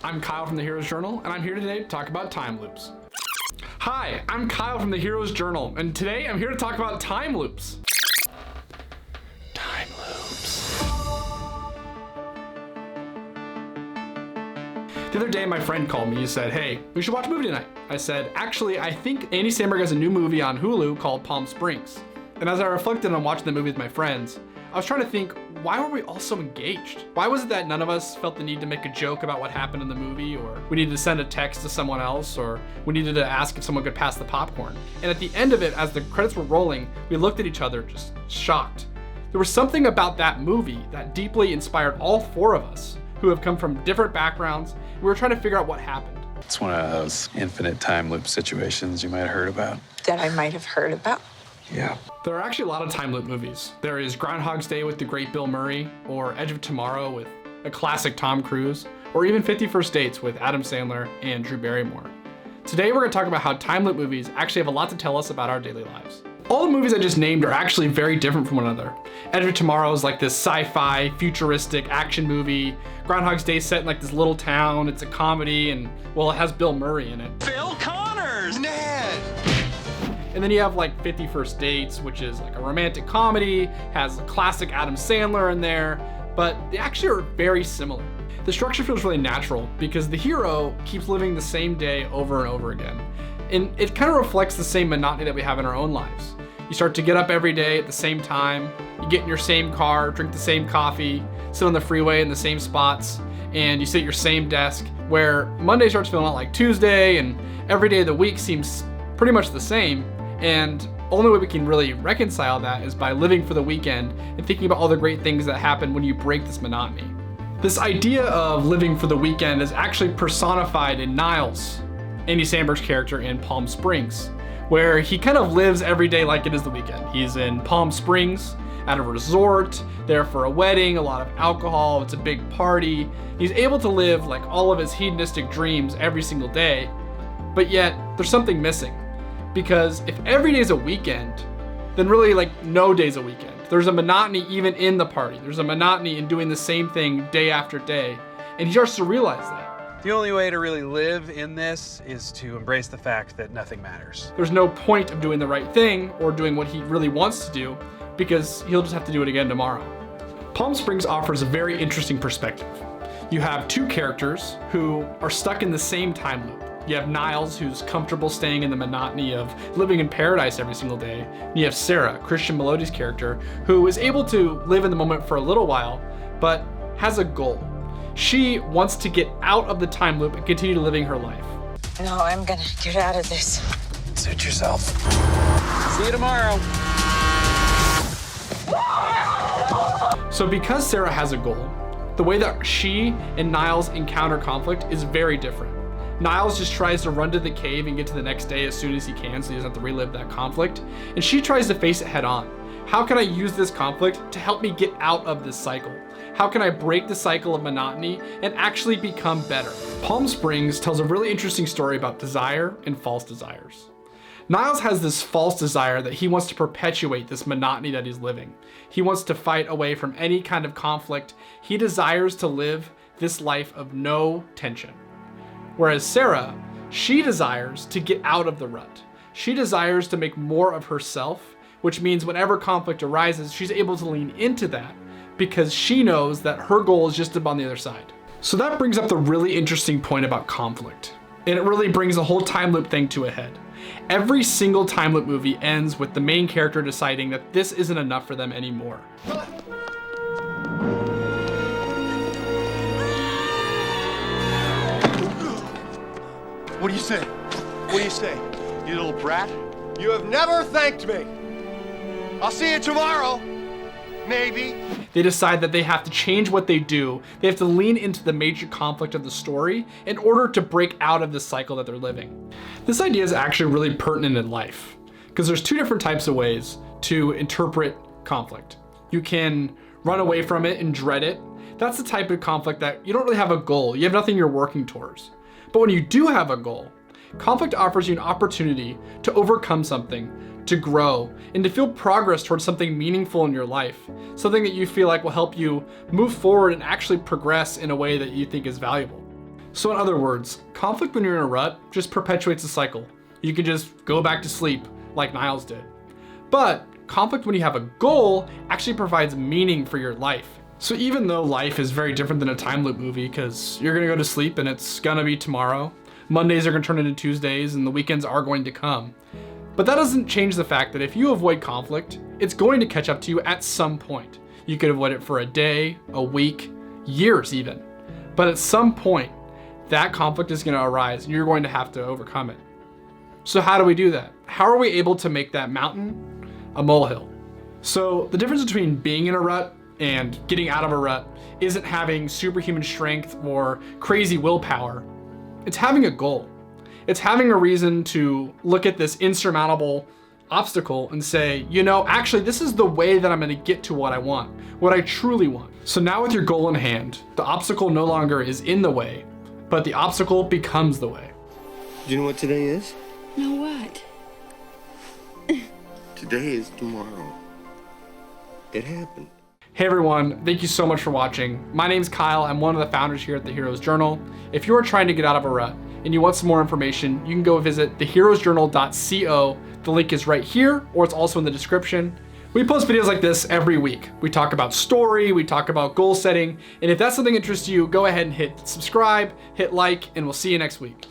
I'm Kyle from the Hero's Journal, and I'm here today to talk about time loops. Hi, I'm Kyle from the Hero's Journal, and today I'm here to talk about time loops. Time loops. The other day, my friend called me. He said, hey, we should watch a movie tonight. I said, actually, I think Andy Samberg has a new movie on Hulu called Palm Springs. And as I reflected on watching the movie with my friends, I was trying to think, why were we all so engaged? Why was it that none of us felt the need to make a joke about what happened in the movie, or we needed to send a text to someone else, or we needed to ask if someone could pass the popcorn? And at the end of it, as the credits were rolling, we looked at each other just shocked. There was something about that movie that deeply inspired all four of us who have come from different backgrounds. We were trying to figure out what happened. It's one of those infinite time loop situations you might have heard about. That I might have heard about. Yeah. There are actually a lot of time loop movies. There is Groundhog's Day with the great Bill Murray, or Edge of Tomorrow with a classic Tom Cruise, or even 50 First Dates with Adam Sandler and Drew Barrymore. Today we're going to talk about how time loop movies actually have a lot to tell us about our daily lives. All the movies I just named are actually very different from one another. Edge of Tomorrow is like this sci-fi, futuristic action movie. Groundhog's Day is set in like this little town. It's a comedy, and well, it has Bill Murray in it. Phil Connors! Ned! And then you have like 50 First Dates, which is like a romantic comedy, has a classic Adam Sandler in there, but they actually are very similar. The structure feels really natural because the hero keeps living the same day over and over again. And it kind of reflects the same monotony that we have in our own lives. You start to get up every day at the same time, you get in your same car, drink the same coffee, sit on the freeway in the same spots, and you sit at your same desk, where Monday starts feeling a lot like Tuesday, and every day of the week seems pretty much the same. And only way we can really reconcile that is by living for the weekend and thinking about all the great things that happen when you break this monotony. This idea of living for the weekend is actually personified in Niles, Andy Samberg's character in Palm Springs, where he kind of lives every day like it is the weekend. He's in Palm Springs at a resort, there for a wedding, a lot of alcohol, it's a big party. He's able to live like all of his hedonistic dreams every single day, but yet there's something missing. Because if every day's a weekend, then really like no day's a weekend. There's a monotony even in the party. There's a monotony in doing the same thing day after day. And he starts to realize that. The only way to really live in this is to embrace the fact that nothing matters. There's no point of doing the right thing or doing what he really wants to do because he'll just have to do it again tomorrow. Palm Springs offers a very interesting perspective. You have two characters who are stuck in the same time loop. You have Niles, who's comfortable staying in the monotony of living in paradise every single day. And you have Sarah, Christian Melodi's character, who is able to live in the moment for a little while, but has a goal. She wants to get out of the time loop and continue living her life. No, I'm gonna get out of this. Suit yourself. See you tomorrow. So because Sarah has a goal, the way that she and Niles encounter conflict is very different. Niles just tries to run to the cave and get to the next day as soon as he can so he doesn't have to relive that conflict. And she tries to face it head on. How can I use this conflict to help me get out of this cycle? How can I break the cycle of monotony and actually become better? Palm Springs tells a really interesting story about desire and false desires. Niles has this false desire that he wants to perpetuate this monotony that he's living. He wants to fight away from any kind of conflict. He desires to live this life of no tension. Whereas Sarah, she desires to get out of the rut. She desires to make more of herself, which means whenever conflict arises, she's able to lean into that because she knows that her goal is just on the other side. So that brings up the really interesting point about conflict. And it really brings the whole time loop thing to a head. Every single time loop movie ends with the main character deciding that this isn't enough for them anymore. What do you say? What do you say? You little brat? You have never thanked me. I'll see you tomorrow. Maybe. They decide that they have to change what they do. They have to lean into the major conflict of the story in order to break out of the cycle that they're living. This idea is actually really pertinent in life because there's two different types of ways to interpret conflict. You can run away from it and dread it. That's the type of conflict that you don't really have a goal. You have nothing you're working towards. But when you do have a goal, conflict offers you an opportunity to overcome something, to grow, and to feel progress towards something meaningful in your life, something that you feel like will help you move forward and actually progress in a way that you think is valuable. So in other words, conflict when you're in a rut just perpetuates the cycle. You can just go back to sleep like Niles did. But conflict when you have a goal actually provides meaning for your life. So even though life is very different than a time loop movie, because you're gonna go to sleep and it's gonna be tomorrow, Mondays are gonna turn into Tuesdays and the weekends are going to come. But that doesn't change the fact that if you avoid conflict, it's going to catch up to you at some point. You could avoid it for a day, a week, years even. But at some point, that conflict is gonna arise and you're going to have to overcome it. So how do we do that? How are we able to make that mountain a molehill? So the difference between being in a rut and getting out of a rut isn't having superhuman strength or crazy willpower. It's having a goal. It's having a reason to look at this insurmountable obstacle and say, you know, actually this is the way that I'm gonna get to what I want, what I truly want. So now with your goal in hand, the obstacle no longer is in the way, but the obstacle becomes the way. Do you know what today is? No, what? Today is tomorrow. It happened. Hey everyone, thank you so much for watching. My name's Kyle, I'm one of the founders here at The Hero's Journal. If you are trying to get out of a rut and you want some more information, you can go visit theheroesjournal.co. The link is right here, or it's also in the description. We post videos like this every week. We talk about story, we talk about goal setting, and if that's something that interests you, go ahead and hit subscribe, hit like, and we'll see you next week.